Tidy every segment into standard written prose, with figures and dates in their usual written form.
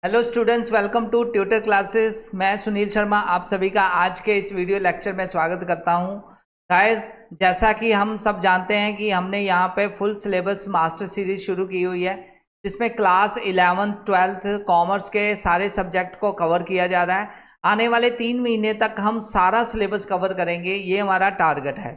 Hello students, welcome to tutor classes. मैं सुनील शर्मा आप सभी का आज के इस वीडियो लेक्चर में स्वागत करता हूं। गाइस, जैसा कि हम सब जानते हैं कि हमने यहां पे फुल सिलेबस मास्टर सीरीज शुरू की हुई है, जिसमें क्लास 11th 12th कॉमर्स के सारे सब्जेक्ट को कवर किया जा रहा है। आने वाले 3 महीने तक हम सारा सिलेबस कवर करेंगे, ये हमारा टारगेट है।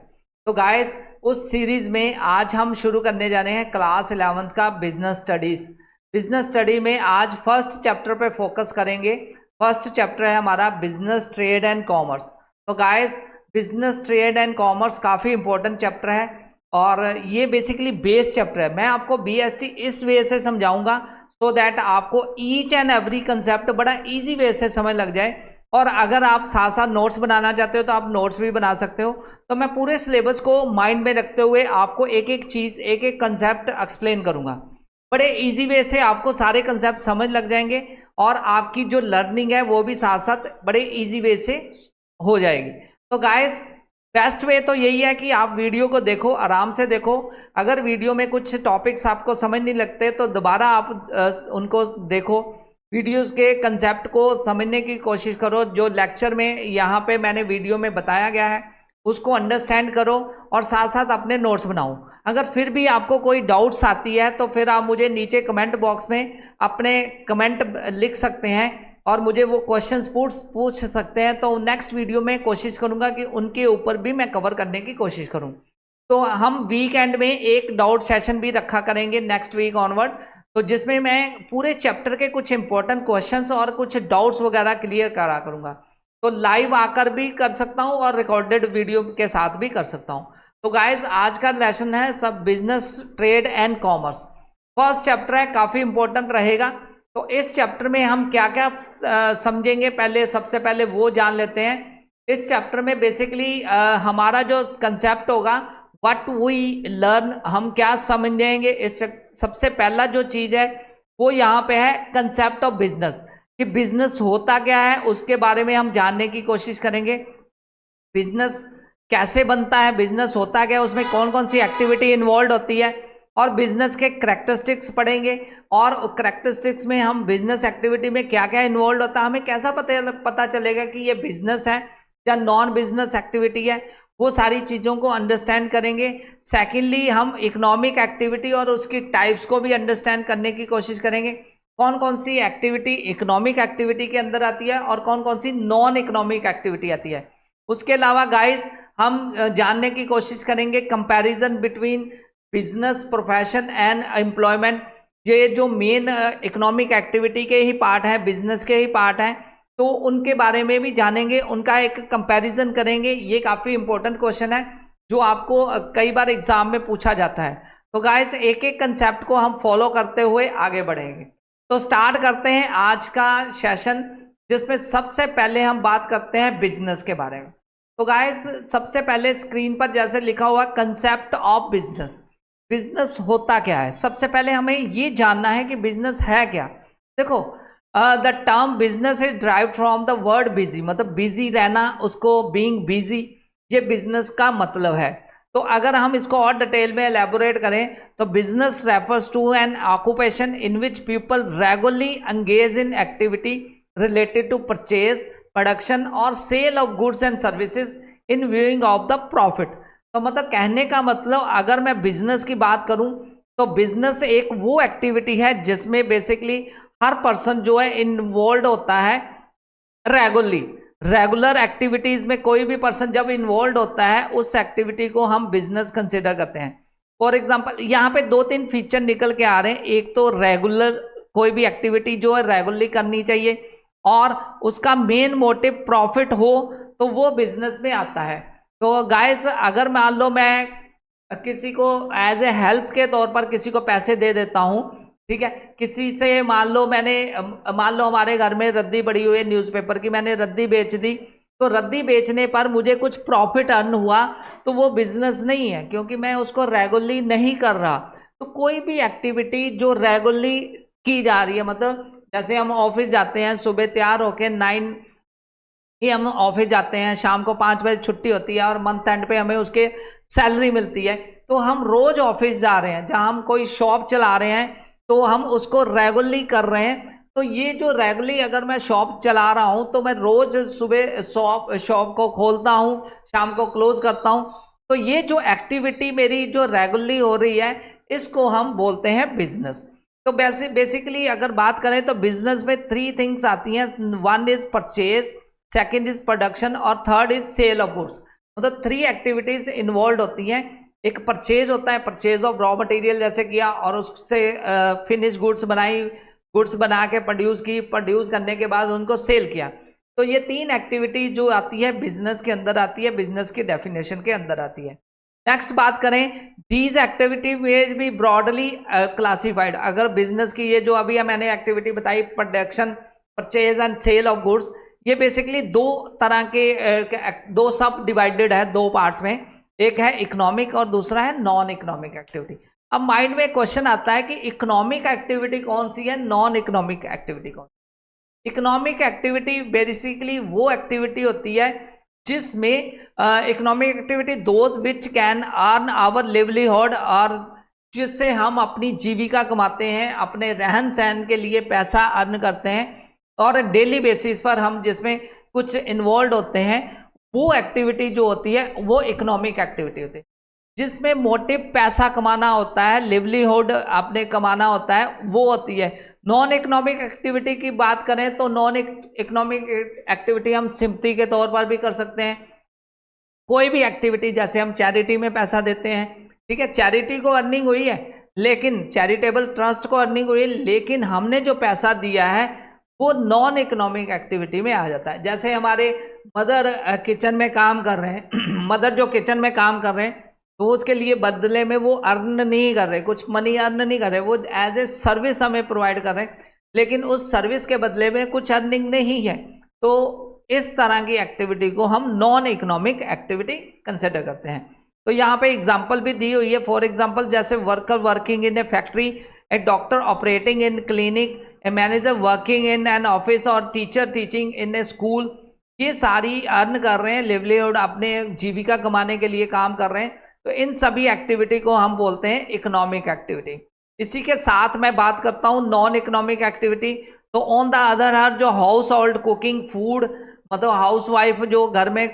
तो गाइस, उस सीरीज में आज हम शुरू करने जा रहे हैं क्लास 11th का बिजनेस स्टडीज। बिजनेस स्टडी में आज फर्स्ट चैप्टर पे फोकस करेंगे। फर्स्ट चैप्टर है हमारा बिजनेस ट्रेड एंड कॉमर्स। तो guys, business trade and commerce काफ़ी इंपॉर्टेंट चैप्टर है और ये बेसिकली बेस चैप्टर है। मैं आपको बीएसटी इस वे से समझाऊंगा सो दैट आपको ईच एंड एवरी कंसेप्ट बड़ा इजी वे से समझ लग जाए। और अगर आप साथ साथ नोट्स बनाना चाहते हो तो आप नोट्स भी बना सकते हो। तो मैं पूरे सिलेबस को माइंड में रखते हुए आपको एक एक चीज़, एक एक कंसेप्ट एक्सप्लेन करूंगा। बड़े इजी वे से आपको सारे कंसेप्ट समझ लग जाएंगे और आपकी जो लर्निंग है वो भी साथ साथ बड़े इजी वे से हो जाएगी। तो गाइस, बेस्ट वे तो यही है कि आप वीडियो को देखो, आराम से देखो। अगर वीडियो में कुछ टॉपिक्स आपको समझ नहीं लगते तो दोबारा आप उनको देखो, वीडियोस के कंसेप्ट को समझने की कोशिश करो। जो लेक्चर में यहाँ पे मैंने वीडियो में बताया गया है उसको अंडरस्टैंड करो और साथ साथ अपने नोट्स बनाओ। अगर फिर भी आपको कोई डाउट्स आती है तो फिर आप मुझे नीचे कमेंट बॉक्स में अपने कमेंट लिख सकते हैं और मुझे वो क्वेश्चंस पूछ सकते हैं। तो नेक्स्ट वीडियो में कोशिश करूंगा कि उनके ऊपर भी मैं कवर करने की कोशिश करूं। तो हम वीकेंड में एक डाउट सेशन भी रखा करेंगे नेक्स्ट वीक ऑनवर्ड, तो जिसमें मैं पूरे चैप्टर के कुछ इंपॉर्टेंट क्वेश्चंस और कुछ डाउट्स वगैरह क्लियर करा करूंगा। तो लाइव आकर भी कर सकता हूं और रिकॉर्डेड वीडियो के साथ भी कर सकता हूं। तो गाइस, आज का लेसन है सब business trade and commerce. First chapter है, काफ़ी इंपॉर्टेंट रहेगा। तो इस चैप्टर में हम क्या क्या समझेंगे, पहले सबसे पहले वो जान लेते हैं। इस चैप्टर में बेसिकली हमारा जो कंसेप्ट होगा, व्हाट वी लर्न, हम क्या समझेंगे। इस सबसे पहला जो चीज़ है वो यहाँ पे है कंसेप्ट ऑफ बिजनेस, कि बिजनेस होता क्या है उसके बारे में हम जानने की कोशिश करेंगे। बिजनेस कैसे बनता है, बिजनेस होता क्या है, उसमें कौन कौन सी एक्टिविटी इन्वॉल्व होती है, और बिजनेस के करैक्टरिस्टिक्स पढ़ेंगे। और करैक्टरिस्टिक्स में हम बिजनेस एक्टिविटी में क्या क्या इन्वॉल्व होता है, हमें कैसा पता चलेगा कि ये बिजनेस है या नॉन बिजनेस एक्टिविटी है, वो सारी चीज़ों को अंडरस्टैंड करेंगे। सेकेंडली, हम इकोनॉमिक एक्टिविटी और उसकी टाइप्स को भी अंडरस्टैंड करने की कोशिश करेंगे। कौन कौन सी एक्टिविटी इकोनॉमिक एक्टिविटी के अंदर आती है और कौन कौन सी नॉन इकोनॉमिक एक्टिविटी आती है। उसके अलावा गाइस, हम जानने की कोशिश करेंगे comparison between business, profession and employment. ये जो मेन इकोनॉमिक एक्टिविटी के ही पार्ट है, बिजनेस के ही पार्ट हैं, तो उनके बारे में भी जानेंगे, उनका एक कंपैरिजन करेंगे। ये काफ़ी इंपॉर्टेंट क्वेश्चन है जो आपको कई बार एग्जाम में पूछा जाता है। तो गाइस, एक एक कंसेप्ट को हम फॉलो करते हुए आगे बढ़ेंगे। तो स्टार्ट करते हैं आज का सेशन, जिसमें सबसे पहले हम बात करते हैं बिजनेस के बारे में। तो गाइस, सबसे पहले स्क्रीन पर जैसे लिखा हुआ कंसेप्ट ऑफ बिजनेस, बिजनेस होता क्या है। सबसे पहले हमें ये जानना है कि बिजनेस है क्या। देखो, the term business is drive from the word busy, मतलब बिजी रहना, उसको बीइंग बिजी, ये बिजनेस का मतलब है। तो अगर हम इसको और डिटेल में एलैबोरेट करें तो business refers to an occupation in which people regularly engage in activity related to purchase, production और sale of goods and services in viewing of the profit। तो मतलब कहने का मतलब, अगर मैं बिजनेस की बात करूं तो बिजनेस एक वो एक्टिविटी है जिसमें बेसिकली हर पर्सन जो है इन्वॉल्व होता है रेगुलर एक्टिविटीज में। कोई भी पर्सन जब इन्वॉल्व होता है उस एक्टिविटी को हम बिजनेस कंसिडर करते हैं। फॉर एग्जाम्पल, यहाँ पे 2-3 फीचर निकल के आ रहे हैं। एक तो रेगुलर, कोई भी एक्टिविटी जो है रेगुलरली करनी चाहिए और उसका मेन मोटिव प्रॉफिट हो, तो वो बिजनेस में आता है। तो गाइस, अगर मान लो मैं किसी को एज ए हेल्प के तौर पर किसी को पैसे दे देता हूँ, ठीक है, किसी से मान लो हमारे घर में रद्दी पड़ी हुई है न्यूज़पेपर की, मैंने रद्दी बेच दी, तो रद्दी बेचने पर मुझे कुछ प्रॉफिट अर्न हुआ, तो वो बिजनेस नहीं है, क्योंकि मैं उसको रेगुलरली नहीं कर रहा। तो कोई भी एक्टिविटी जो रेगुलरली की जा रही है, मतलब जैसे हम ऑफिस जाते हैं, सुबह तैयार होके 9 ही हम ऑफिस जाते हैं, शाम को 5 बजे छुट्टी होती है और मंथ एंड पे हमें उसके सैलरी मिलती है। तो हम रोज ऑफिस जा रहे हैं, जहां हम कोई शॉप चला रहे हैं तो हम उसको रेगुलरली कर रहे हैं, तो ये जो रेगुलरली अगर मैं शॉप चला रहा हूँ तो मैं रोज सुबह शॉप को खोलता हूँ, शाम को क्लोज करता हूँ, तो ये जो एक्टिविटी मेरी जो रेगुलरली हो रही है इसको हम बोलते हैं बिजनेस। तो बेसिकली अगर बात करें तो बिजनेस में 3 थिंग्स आती हैं। 1 is purchase, second is production और third is sale of goods. मतलब 3 एक्टिविटीज इन्वॉल्व होती हैं। एक परचेज होता है, परचेज ऑफ रॉ मटेरियल जैसे किया और उससे फिनिश गुड्स बनाई, गुड्स बना के प्रोड्यूस की, प्रोड्यूस करने के बाद उनको सेल किया। तो ये 3 एक्टिविटी जो आती है बिजनेस के अंदर आती है, बिजनेस की डेफिनेशन के अंदर आती है। नेक्स्ट बात करें, दीज एक्टिविटी में भी ब्रॉडली क्लासिफाइड। अगर बिजनेस की ये जो अभी मैंने एक्टिविटी बताई, production, purchase and sale of goods, ये बेसिकली 2 तरह के 2 सब डिवाइडेड है 2 पार्ट्स में। एक है इकोनॉमिक और दूसरा है नॉन इकोनॉमिक एक्टिविटी। अब माइंड में क्वेश्चन आता है कि इकोनॉमिक एक्टिविटी कौन सी है, नॉन इकोनॉमिक एक्टिविटी कौन सी। इकोनॉमिक एक्टिविटी बेसिकली वो एक्टिविटी होती है जिसमें economic activity those which can earn our livelihood, और जिससे हम अपनी जीविका कमाते हैं, अपने रहन सहन के लिए पैसा अर्न करते हैं और डेली बेसिस पर हम जिसमें कुछ इन्वॉल्व होते हैं, वो एक्टिविटी जो होती है वो इकोनॉमिक एक्टिविटी होती है। जिसमें मोटिव पैसा कमाना होता है, लिवलीहुड आपने कमाना होता है, वो होती है। नॉन इकोनॉमिक एक्टिविटी की बात करें तो नॉन इकोनॉमिक एक्टिविटी हम सिंपैथी के तौर पर भी कर सकते हैं। कोई भी एक्टिविटी, जैसे हम चैरिटी में पैसा देते हैं, ठीक है, चैरिटी को अर्निंग हुई है, लेकिन चैरिटेबल ट्रस्ट को अर्निंग हुई है, लेकिन हमने जो पैसा दिया है वो नॉन इकोनॉमिक एक्टिविटी में आ जाता है। जैसे हमारे मदर किचन में काम कर रहे हैं मदर जो किचन में काम कर रहे हैं, तो उसके लिए बदले में वो अर्न नहीं कर रहे, कुछ मनी अर्न नहीं कर रहे, वो एज ए सर्विस हमें प्रोवाइड कर रहे हैं, लेकिन उस सर्विस के बदले में कुछ अर्निंग नहीं है। तो इस तरह की एक्टिविटी को हम नॉन इकोनॉमिक एक्टिविटी कंसिडर करते हैं। तो यहाँ पे एग्जांपल भी दी हुई है। फॉर एग्जांपल, जैसे worker working in a factory, a doctor operating in clinic, a manager working in an office और teacher teaching in a school. ये सारी अर्न कर रहे हैं, लिवलीहुड अपने जीविका कमाने के लिए काम कर रहे हैं। तो इन सभी एक्टिविटी को हम बोलते हैं इकोनॉमिक एक्टिविटी। इसी के साथ मैं बात करता हूँ नॉन इकोनॉमिक एक्टिविटी। तो ऑन द अदर हैंड जो हाउस होल्ड कुकिंग फूड, मतलब हाउस वाइफ जो घर में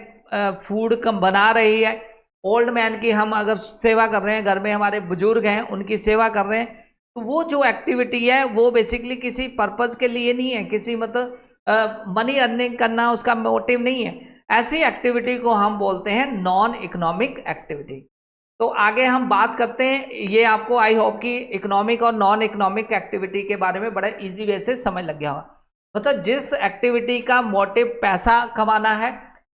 फूड कम बना रही है, ओल्ड मैन की हम अगर सेवा कर रहे हैं, घर में हमारे बुजुर्ग हैं उनकी सेवा कर रहे हैं, तो वो जो एक्टिविटी है वो बेसिकली किसी पर्पज़ के लिए नहीं है, किसी मतलब मनी अर्निंग करना उसका मोटिव नहीं है। ऐसी एक्टिविटी को हम बोलते हैं नॉन इकोनॉमिक एक्टिविटी। तो आगे हम बात करते हैं। ये आपको आई होप कि इकोनॉमिक और नॉन इकोनॉमिक एक्टिविटी के बारे में बड़ा इजी वे से समझ लग गया होगा। मतलब जिस एक्टिविटी का मोटिव पैसा कमाना है,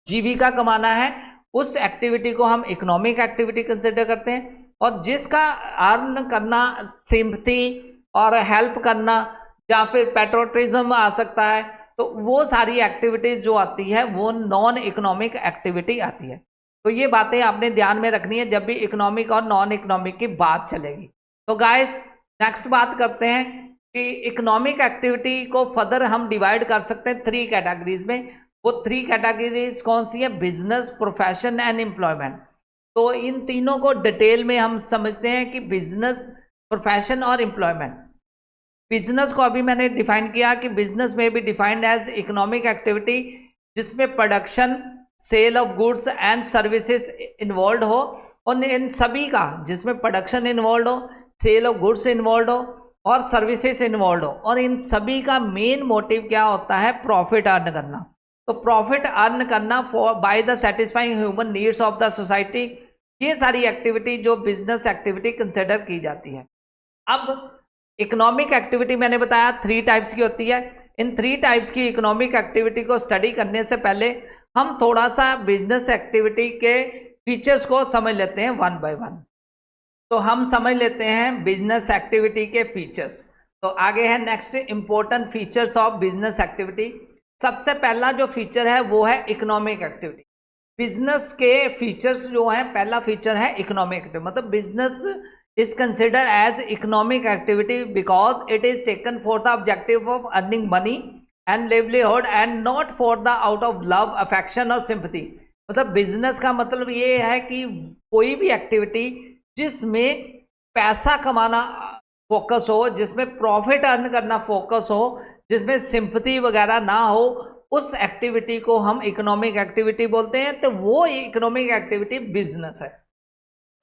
जीविका कमाना है, उस एक्टिविटी को हम इकोनॉमिक एक्टिविटी कंसिडर करते हैं। और जिसका अर्न करना सिंपैथी और हेल्प करना या फिर पैट्रोटिज्म आ सकता है, तो वो सारी एक्टिविटीज जो आती है वो नॉन इकोनॉमिक एक्टिविटी आती है। तो ये बातें आपने ध्यान में रखनी है जब भी इकोनॉमिक और नॉन इकोनॉमिक की बात चलेगी। तो गाइस, नेक्स्ट बात करते हैं कि इकोनॉमिक एक्टिविटी को फर्दर हम डिवाइड कर सकते हैं 3 कैटेगरीज में। वो 3 कैटेगरीज कौन सी है? Business, profession and employment. तो इन तीनों को डिटेल में हम समझते हैं कि बिजनेस, प्रोफेशन और एम्प्लॉयमेंट। बिजनेस को अभी मैंने डिफाइन किया कि बिजनेस में भी डिफाइंड एज इकोनॉमिक एक्टिविटी जिसमें production, sale of goods and services involve हो, और इन सभी का जिसमें प्रोडक्शन इन्वॉल्व हो, सेल ऑफ गुड्स इन्वॉल्व हो और सर्विसेज इन्वॉल्व हो, और इन सभी का मेन मोटिव क्या होता है? प्रॉफिट अर्न करना। तो प्रॉफिट अर्न करना for by the satisfying human needs of the society, ये सारी एक्टिविटी जो बिजनेस एक्टिविटी कंसिडर की जाती है। अब इकोनॉमिक एक्टिविटी मैंने बताया 3 टाइप्स की होती है। इन 3 टाइप्स की इकोनॉमिक एक्टिविटी को स्टडी करने से पहले हम थोड़ा सा बिजनेस एक्टिविटी के फीचर्स को समझ लेते हैं 1 बाय 1। तो हम समझ लेते हैं बिजनेस एक्टिविटी के फीचर्स। तो आगे है next important features of business activity. सबसे पहला जो फीचर है वो है इकोनॉमिक एक्टिविटी। बिजनेस के फीचर्स जो हैं, पहला फीचर है इकोनॉमिक एक्टिविटी। मतलब business is considered as economic activity because it is taken for the objective of earning money and livelihood and not for the out of love, affection और sympathy। मतलब business का मतलब ये है कि कोई भी एक्टिविटी जिसमें पैसा कमाना फोकस हो, जिसमें प्रॉफिट अर्न करना फोकस हो, जिसमें सिंपैथी वगैरह ना हो, उस एक्टिविटी को हम इकोनॉमिक एक्टिविटी बोलते हैं। तो वो इकोनॉमिक एक्टिविटी बिजनेस है।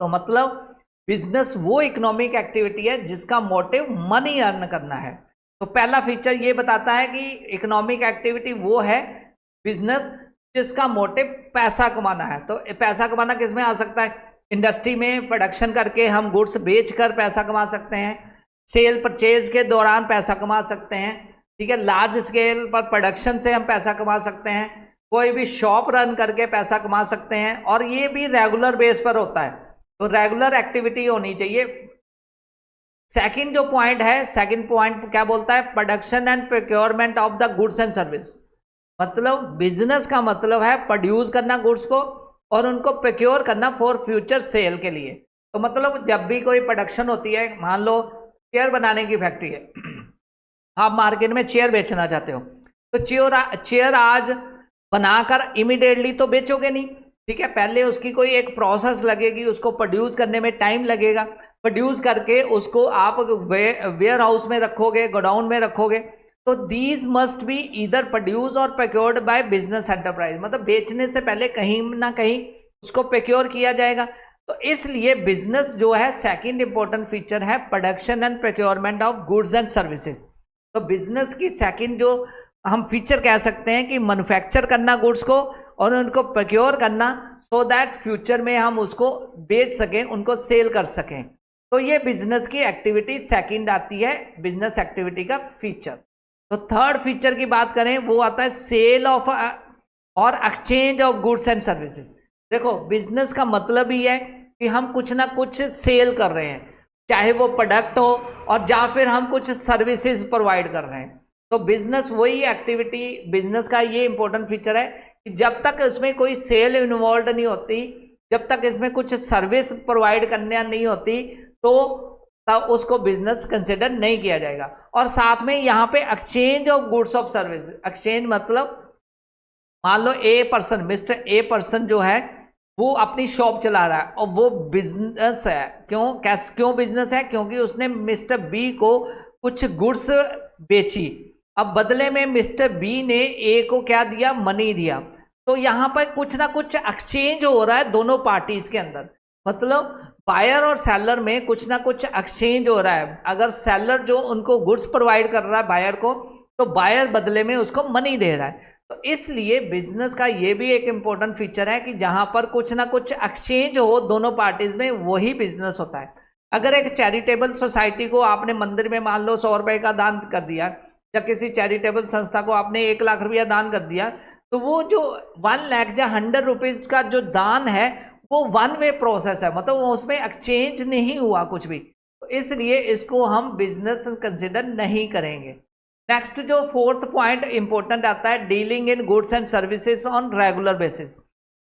तो मतलब बिजनेस वो इकोनॉमिक एक्टिविटी है जिसका मोटिव मनी अर्न करना है। तो पहला फीचर ये बताता है कि इकोनॉमिक एक्टिविटी वो है बिजनेस जिसका मोटिव पैसा कमाना है। तो पैसा कमाना किस में आ सकता है? इंडस्ट्री में प्रोडक्शन करके हम गुड्स बेचकर पैसा कमा सकते हैं, सेल परचेज के दौरान पैसा कमा सकते हैं, ठीक है, लार्ज स्केल पर प्रोडक्शन से हम पैसा कमा सकते हैं, कोई भी शॉप रन करके पैसा कमा सकते हैं, और ये भी रेगुलर बेस पर होता है। तो रेगुलर एक्टिविटी होनी चाहिए। सेकंड जो पॉइंट है, सेकंड पॉइंट क्या बोलता है? Production and procurement of the goods and service. मतलब बिजनेस का मतलब है प्रोड्यूस करना गुड्स को और उनको प्रोक्योर करना फॉर फ्यूचर सेल के लिए। तो मतलब जब भी कोई प्रोडक्शन होती है, मान लो चेयर बनाने की फैक्ट्री है, आप मार्केट में चेयर बेचना चाहते हो, तो चेयर आज बनाकर इमीडिएटली तो बेचोगे नहीं, ठीक है, पहले उसकी कोई एक प्रोसेस लगेगी, उसको प्रोड्यूस करने में टाइम लगेगा, प्रोड्यूस करके उसको आप वेयर हाउस में रखोगे, गोडाउन में रखोगे। तो these must be either produce और प्रोक्योर्ड बाय बिजनेस एंटरप्राइज। मतलब बेचने से पहले कहीं ना कहीं उसको प्रोक्योर किया जाएगा। तो इसलिए बिजनेस जो है सेकंड इंपॉर्टेंट फीचर है production and procurement of goods and services. तो बिजनेस की सेकंड जो हम फीचर कह सकते हैं कि मैन्युफैक्चर करना गुड्स को और उनको प्रोक्योर करना, सो दैट फ्यूचर में हम उसको बेच सकें, उनको सेल कर सकें। तो ये बिजनेस की एक्टिविटी सेकंड आती है, बिजनेस एक्टिविटी का फीचर। तो थर्ड फीचर की बात करें, वो आता है सेल ऑफ और exchange of goods and services. देखो बिजनेस का मतलब ही है कि हम कुछ ना कुछ सेल कर रहे हैं, चाहे वो प्रोडक्ट हो और या फिर हम कुछ सर्विसेज प्रोवाइड कर रहे हैं। तो बिजनेस वही एक्टिविटी, बिजनेस का ये इंपॉर्टेंट फीचर है कि जब तक इसमें कोई सेल इन्वॉल्व नहीं होती, जब तक इसमें कुछ सर्विस प्रोवाइड करने नहीं होती, तो उसको बिजनेस कंसिडर नहीं किया जाएगा। और साथ में यहाँ पे exchange of goods of service. Exchange मतलब मान लो a person, mister A person जो है वो अपनी शॉप चला रहा है और वो बिजनेस है। क्यों बिजनेस है? क्योंकि उसने मिस्टर बी को कुछ गुड्स बेची, अब बदले में मिस्टर बी ने ए को क्या दिया? मनी दिया। तो यहाँ पर कुछ ना कुछ एक्सचेंज हो रहा है दोनों पार्टीज के अंदर। मतलब बायर और सेलर में कुछ ना कुछ एक्सचेंज हो रहा है। अगर सेलर जो उनको गुड्स प्रोवाइड कर रहा है बायर को, तो बायर बदले में उसको मनी दे रहा है। तो इसलिए बिजनेस का ये भी एक इंपॉर्टेंट फीचर है कि जहां पर कुछ ना कुछ एक्सचेंज हो दोनों पार्टीज में, वही बिजनेस होता है। अगर एक चैरिटेबल सोसाइटी को आपने मंदिर में मान लो 100 रुपए का दान कर दिया, या किसी चैरिटेबल संस्था को आपने 1 लाख रुपया दान कर दिया, तो वो जो 1 लाख या 100 रुपीज का जो दान है वो वन वे प्रोसेस है, मतलब उसमें एक्सचेंज नहीं हुआ कुछ भी। तो इसलिए इसको हम बिजनेस कंसिडर नहीं करेंगे। नेक्स्ट जो फोर्थ पॉइंट इंपॉर्टेंट आता है, dealing in goods and services on regular basis.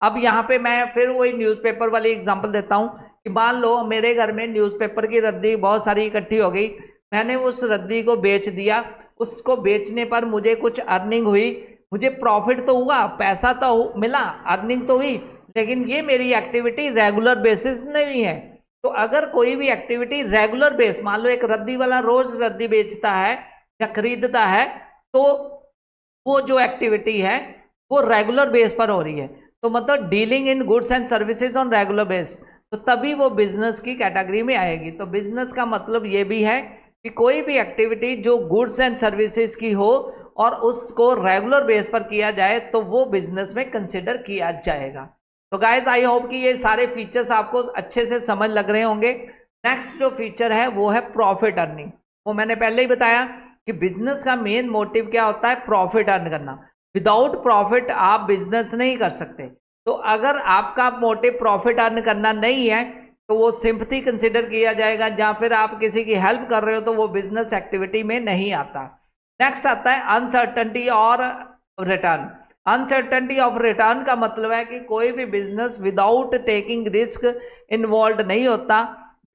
अब यहाँ पे मैं फिर वही न्यूज़पेपर वाली एग्जांपल देता हूँ कि मान लो मेरे घर में न्यूज़पेपर की रद्दी बहुत सारी इकट्ठी हो गई, मैंने उस रद्दी को बेच दिया, उसको बेचने पर मुझे कुछ अर्निंग हुई, मुझे प्रॉफिट तो हुआ, पैसा तो मिला, अर्निंग तो हुई, लेकिन ये मेरी एक्टिविटी रेगुलर बेसिस नहीं है। तो अगर कोई भी एक्टिविटी रेगुलर बेस, मान लो एक रद्दी वाला रोज रद्दी बेचता है या खरीदता है, तो वो जो एक्टिविटी है वो रेगुलर बेस पर हो रही है। तो मतलब dealing in goods and services on regular base, तो तभी वो बिजनेस की कैटेगरी में आएगी। तो बिजनेस का मतलब ये भी है कि कोई भी एक्टिविटी जो गुड्स एंड सर्विसेज की हो और उसको रेगुलर बेस पर किया जाए, तो वो बिजनेस में कंसिडर किया जाएगा। तो गाइज आई होप कि ये सारे फीचर्स आपको अच्छे से समझ लग रहे होंगे। नेक्स्ट जो फीचर है वो है प्रॉफिट अर्निंग। वो मैंने पहले ही बताया कि बिजनेस का मेन मोटिव क्या होता है? प्रॉफिट अर्न करना। विदाउट प्रॉफिट आप बिजनेस नहीं कर सकते। तो अगर आपका मोटिव प्रॉफिट अर्न करना नहीं है, तो वो सिंपैथी कंसिडर किया जाएगा, या फिर आप किसी की हेल्प कर रहे हो तो वो बिजनेस एक्टिविटी में नहीं आता। नेक्स्ट आता है अनसर्टेनिटी और रिटर्न। अनसर्टेनिटी ऑफ रिटर्न का मतलब है कि कोई भी business without taking risk involve नहीं होता।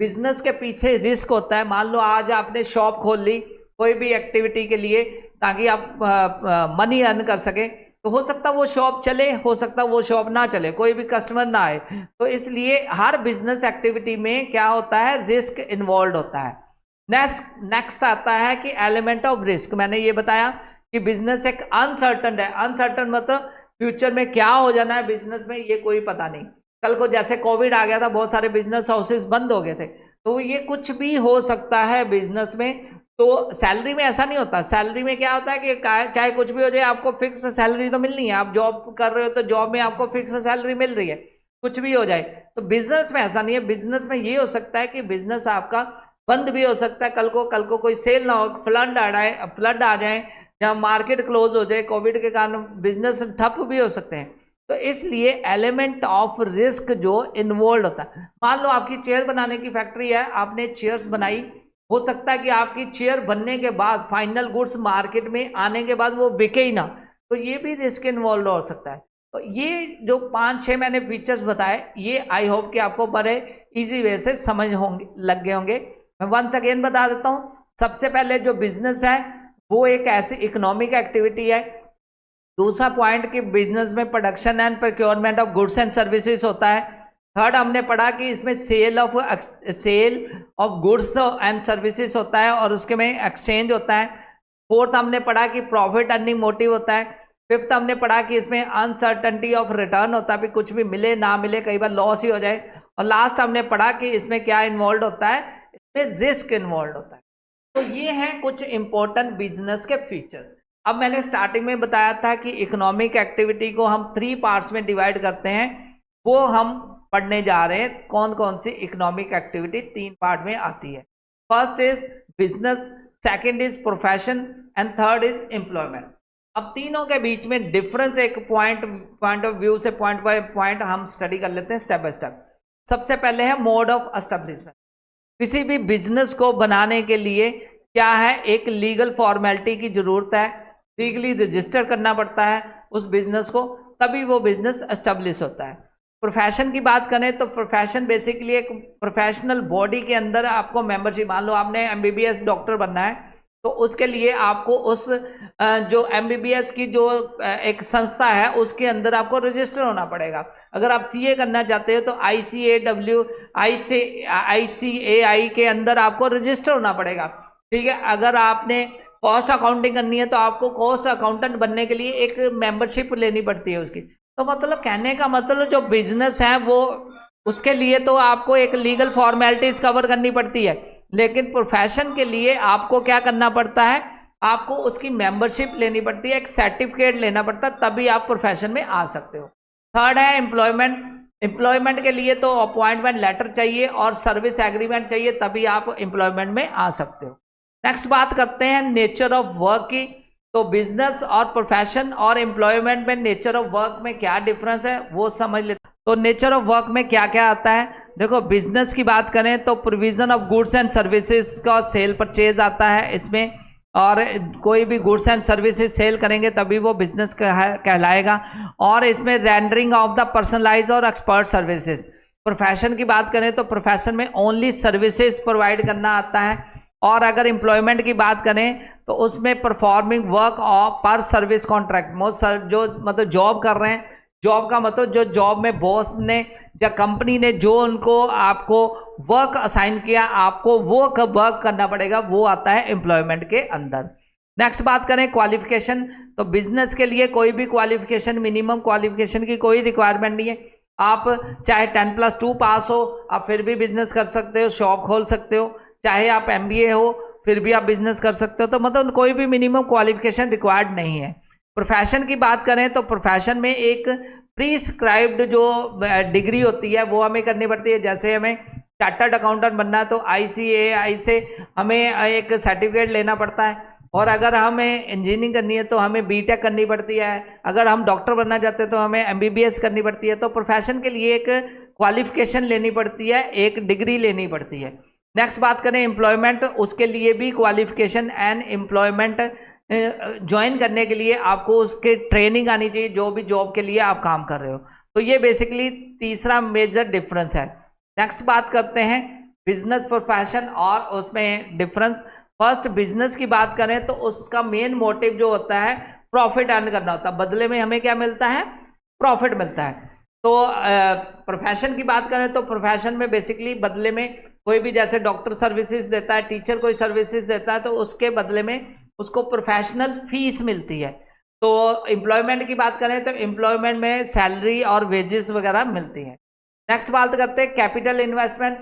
बिजनेस के पीछे रिस्क होता है। मान लो आज आपने शॉप खोल ली कोई भी एक्टिविटी के लिए, ताकि आप मनी अर्न कर सके, तो हो सकता वो शॉप चले, हो सकता वो शॉप ना चले, कोई भी कस्टमर ना आए। तो इसलिए हर बिजनेस एक्टिविटी में क्या होता है? रिस्क इन्वॉल्व होता है। नेक्स्ट आता है कि एलिमेंट ऑफ रिस्क। मैंने ये बताया कि बिजनेस एक अनसर्टन है। अनसर्टन मतलब फ्यूचर में क्या हो जाना है बिजनेस में ये कोई पता नहीं। कल को जैसे कोविड आ गया था, बहुत सारे बिजनेस हाउसेस बंद हो गए थे, तो ये कुछ भी हो सकता है बिजनेस में। तो सैलरी में ऐसा नहीं होता। सैलरी में क्या होता है कि चाहे कुछ भी हो जाए आपको फिक्स सैलरी तो मिलनी है। आप जॉब कर रहे हो तो जॉब में आपको फिक्स सैलरी मिल रही है, कुछ भी हो जाए। तो बिजनेस में ऐसा नहीं है। बिजनेस में ये हो सकता है कि बिजनेस आपका बंद भी हो सकता है। कल को कोई सेल ना हो, फ्लड आ जाए, जहाँ मार्केट क्लोज हो जाए, कोविड के कारण बिजनेस ठप भी हो सकते हैं। तो इसलिए एलिमेंट ऑफ रिस्क जो इन्वॉल्व होता है, मान लो आपकी चेयर बनाने की फैक्ट्री है, आपने चेयर्स बनाई, हो सकता है कि आपकी चेयर बनने के बाद फाइनल गुड्स मार्केट में आने के बाद वो बिके ही ना, तो ये भी रिस्क इन्वॉल्व हो सकता है। तो ये जो 5-6 मैंने फीचर्स बताए, ये आई होप कि आपको बड़े इजी वे से समझ लग गए होंगे। मैं वंस अगेन बता देता हूँ। सबसे पहले जो बिजनेस है वो एक ऐसी इकोनॉमिक एक्टिविटी है। दूसरा पॉइंट कि बिजनेस में production and procurement of goods and services होता है। थर्ड हमने पढ़ा कि इसमें sale of goods and services होता है और उसके में एक्सचेंज होता है। फोर्थ हमने पढ़ा कि प्रॉफिट अर्निंग मोटिव होता है। फिफ्थ हमने पढ़ा कि इसमें अनसर्टनिटी ऑफ रिटर्न होता है, भी कुछ भी मिले ना मिले, कई बार लॉस ही हो जाए। और लास्ट हमने पढ़ा कि इसमें क्या इन्वॉल्व होता है, इसमें रिस्क इन्वॉल्व होता है। तो ये हैं कुछ इंपॉर्टेंट बिजनेस के फीचर्स। अब मैंने स्टार्टिंग में बताया था कि इकोनॉमिक एक्टिविटी को हम 3 पार्ट्स में डिवाइड करते हैं, वो हम पढ़ने जा रहे हैं। कौन कौन सी इकोनॉमिक एक्टिविटी 3 पार्ट में आती है। First is business, second is profession and third is employment. अब तीनों के बीच में डिफरेंस एक पॉइंट ऑफ व्यू से पॉइंट बाय पॉइंट हम स्टडी कर लेते हैं स्टेप बाय स्टेप। सबसे पहले है मोड ऑफ एस्टेब्लिशमेंट। किसी भी बिजनेस को बनाने के लिए क्या है, एक लीगल फॉर्मेलिटी की जरूरत है, लीगली रजिस्टर करना पड़ता है उस बिजनेस को, तभी वो बिजनेस एस्टेब्लिश होता है। प्रोफेशन की बात करें तो प्रोफेशन बेसिकली एक प्रोफेशनल बॉडी के अंदर आपको मेंबरशिप, मान लो आपने MBBS डॉक्टर बनना है तो उसके लिए आपको उस जो MBBS की जो एक संस्था है उसके अंदर आपको रजिस्टर होना पड़ेगा। अगर आप CA करना चाहते हो तो ICAI के अंदर आपको रजिस्टर होना पड़ेगा, ठीक है। अगर आपने कॉस्ट अकाउंटिंग करनी है तो आपको कॉस्ट अकाउंटेंट बनने के लिए एक मेंबरशिप लेनी पड़ती है उसकी। तो मतलब कहने का मतलब जो बिजनेस है वो उसके लिए तो आपको एक लीगल फॉर्मेलिटीज कवर करनी पड़ती है, लेकिन प्रोफेशन के लिए आपको क्या करना पड़ता है, आपको उसकी मेंबरशिप लेनी पड़ती है, एक सर्टिफिकेट लेना पड़ता है, तभी आप प्रोफेशन में आ सकते हो। थर्ड है एम्प्लॉयमेंट। एम्प्लॉयमेंट के लिए तो अपॉइंटमेंट लेटर चाहिए और सर्विस एग्रीमेंट चाहिए, तभी आप एम्प्लॉयमेंट में आ सकते हो। नेक्स्ट बात करते हैं नेचर ऑफ वर्क की। तो बिजनेस और प्रोफेशन और एम्प्लॉयमेंट में नेचर ऑफ वर्क में क्या डिफरेंस है वो समझ लेते हैं। तो नेचर ऑफ वर्क में क्या क्या आता है, देखो बिजनेस की बात करें तो provision of goods and services का सेल परचेज आता है इसमें, और कोई भी गुड्स एंड सर्विसेज सेल करेंगे तभी वो बिजनेस कहलाएगा। और इसमें रेंडरिंग ऑफ द पर्सनलाइज और एक्सपर्ट सर्विसेज। प्रोफेशन की बात करें तो प्रोफेशन में ओनली सर्विसेज प्रोवाइड करना आता है। और अगर एम्प्लॉयमेंट की बात करें तो उसमें परफॉर्मिंग वर्क पर सर्विस कॉन्ट्रैक्ट, जो मतलब जॉब कर रहे हैं, जॉब का मतलब जो जॉब में बॉस ने या कंपनी ने जो उनको आपको वर्क असाइन किया, आपको वो वर्क करना पड़ेगा, वो आता है एम्प्लॉयमेंट के अंदर। नेक्स्ट बात करें क्वालिफिकेशन। तो बिजनेस के लिए कोई भी क्वालिफिकेशन, मिनिमम क्वालिफिकेशन की कोई रिक्वायरमेंट नहीं है। आप चाहे 10+2 पास हो, आप फिर भी बिजनेस कर सकते हो, शॉप खोल सकते हो। चाहे आप MBA हो फिर भी आप बिजनेस कर सकते हो। तो मतलब कोई भी मिनिमम क्वालिफिकेशन रिक्वायर्ड नहीं है। प्रोफेशन की बात करें तो प्रोफेशन में एक प्रिस्क्राइब्ड जो डिग्री होती है वो हमें करनी पड़ती है। जैसे हमें चार्टर्ड अकाउंटेंट बनना है तो ICAI से हमें एक सर्टिफिकेट लेना पड़ता है, और अगर हमें इंजीनियरिंग करनी है तो हमें BTech करनी पड़ती है। अगर हम डॉक्टर बनना चाहते हैं तो हमें MBBS करनी पड़ती है। तो प्रोफेशन के लिए एक क्वालिफिकेशन लेनी पड़ती है, एक डिग्री लेनी पड़ती है। नेक्स्ट बात करें एम्प्लॉयमेंट, उसके लिए भी क्वालिफिकेशन एंड एम्प्लॉयमेंट ज्वाइन करने के लिए आपको उसके ट्रेनिंग आनी चाहिए, जो भी जॉब के लिए आप काम कर रहे हो। तो ये बेसिकली तीसरा मेजर डिफरेंस है। नेक्स्ट बात करते हैं बिजनेस प्रोफेशन और उसमें डिफरेंस। फर्स्ट बिजनेस की बात करें तो उसका मेन मोटिव जो होता है प्रॉफिट अर्न करना होता है, बदले में हमें क्या मिलता है, प्रॉफिट मिलता है। तो प्रोफेशन की बात करें तो प्रोफेशन में बेसिकली बदले में कोई भी जैसे डॉक्टर सर्विसेज देता है, टीचर कोई सर्विसेज देता है, तो उसके बदले में उसको प्रोफेशनल फीस मिलती है। तो एम्प्लॉयमेंट की बात करें तो एम्प्लॉयमेंट में सैलरी और वेजेस वगैरह मिलती है। नेक्स्ट बात करते हैं कैपिटल इन्वेस्टमेंट।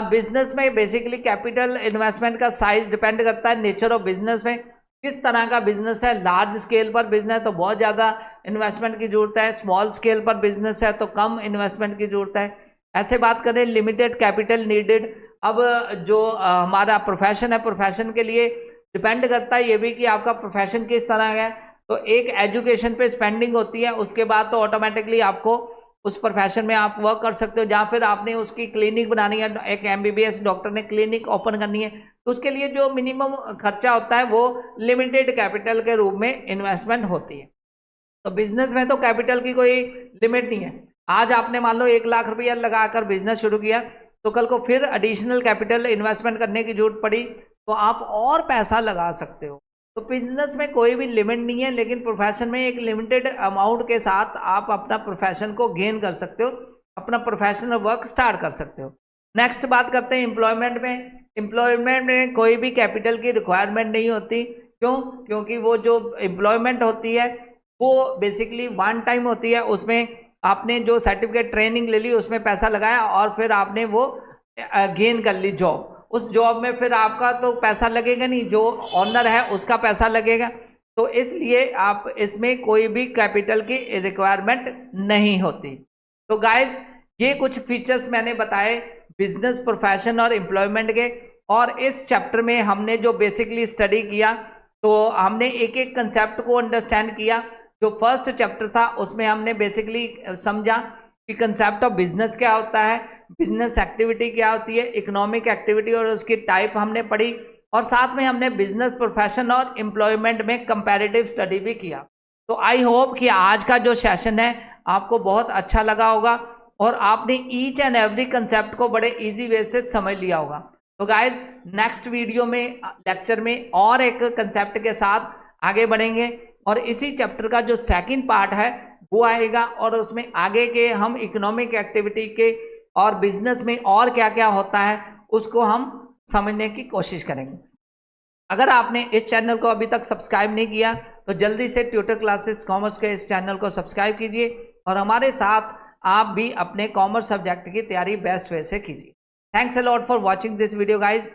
बिजनेस में बेसिकली कैपिटल इन्वेस्टमेंट का साइज डिपेंड करता है नेचर ऑफ बिजनेस में, किस तरह का बिजनेस है। लार्ज स्केल पर बिजनेस है तो बहुत ज़्यादा इन्वेस्टमेंट की जरूरत है, स्मॉल स्केल पर बिजनेस है तो कम इन्वेस्टमेंट की जरूरत है। ऐसे बात करें लिमिटेड कैपिटल नीडेड। अब जो हमारा प्रोफेशन है, प्रोफेशन के लिए डिपेंड करता है ये भी कि आपका प्रोफेशन किस तरह का है। तो एक एजुकेशन पे स्पेंडिंग होती है, उसके बाद तो ऑटोमेटिकली आपको उस प्रोफेशन में आप वर्क कर सकते हो। जहाँ फिर आपने उसकी क्लिनिक बनानी है, एक MBBS डॉक्टर ने क्लिनिक ओपन करनी है, तो उसके लिए जो मिनिमम खर्चा होता है वो लिमिटेड कैपिटल के रूप में इन्वेस्टमेंट होती है। तो बिजनेस में तो कैपिटल की कोई लिमिट नहीं है। आज आपने मान लो 1 लाख रुपया लगाकर बिजनेस शुरू किया, तो कल को फिर एडिशनल कैपिटल इन्वेस्टमेंट करने की जरूरत पड़ी तो आप और पैसा लगा सकते हो। तो बिजनेस में कोई भी लिमिट नहीं है, लेकिन प्रोफेशन में एक लिमिटेड अमाउंट के साथ आप अपना प्रोफेशन को गेन कर सकते हो, अपना प्रोफेशनल वर्क स्टार्ट कर सकते हो। नेक्स्ट बात करते हैं एम्प्लॉयमेंट में। एम्प्लॉयमेंट में कोई भी कैपिटल की रिक्वायरमेंट नहीं होती। क्यों? क्योंकि वो जो एम्प्लॉयमेंट होती है वो बेसिकली वन टाइम होती है। उसमें आपने जो सर्टिफिकेट ट्रेनिंग ले ली, उसमें पैसा लगाया और फिर आपने वो गेन कर ली जॉब। उस जॉब में फिर आपका तो पैसा लगेगा नहीं, जो ऑनर है उसका पैसा लगेगा। तो इसलिए आप इसमें कोई भी कैपिटल की रिक्वायरमेंट नहीं होती। तो गाइस, ये कुछ फीचर्स मैंने बताए बिजनेस, प्रोफेशन और एम्प्लॉयमेंट के। और इस चैप्टर में हमने जो बेसिकली स्टडी किया, तो हमने एक एक कंसेप्ट को अंडरस्टैंड किया। जो फर्स्ट चैप्टर था उसमें हमने बेसिकली समझा कि कंसेप्ट ऑफ बिजनेस क्या होता है, बिजनेस एक्टिविटी क्या होती है, इकोनॉमिक एक्टिविटी और उसकी टाइप हमने पढ़ी, और साथ में हमने बिजनेस, प्रोफेशन और एम्प्लॉयमेंट में कंपैरेटिव स्टडी भी किया। तो आई होप कि आज का जो सेशन है आपको बहुत अच्छा लगा होगा और आपने ईच एंड एवरी कंसेप्ट को बड़े इजी वे से समझ लिया होगा। तो गाइज, नेक्स्ट वीडियो में, लेक्चर में और एक कंसेप्ट के साथ आगे बढ़ेंगे और इसी चैप्टर का जो सेकंड पार्ट है वो आएगा और उसमें आगे के हम इकोनॉमिक एक्टिविटी के और बिजनेस में और क्या क्या होता है उसको हम समझने की कोशिश करेंगे। अगर आपने इस चैनल को अभी तक सब्सक्राइब नहीं किया तो जल्दी से ट्यूटर क्लासेस कॉमर्स के इस चैनल को सब्सक्राइब कीजिए और हमारे साथ आप भी अपने कॉमर्स सब्जेक्ट की तैयारी बेस्ट वे से कीजिए। Thanks a lot for watching this video guys.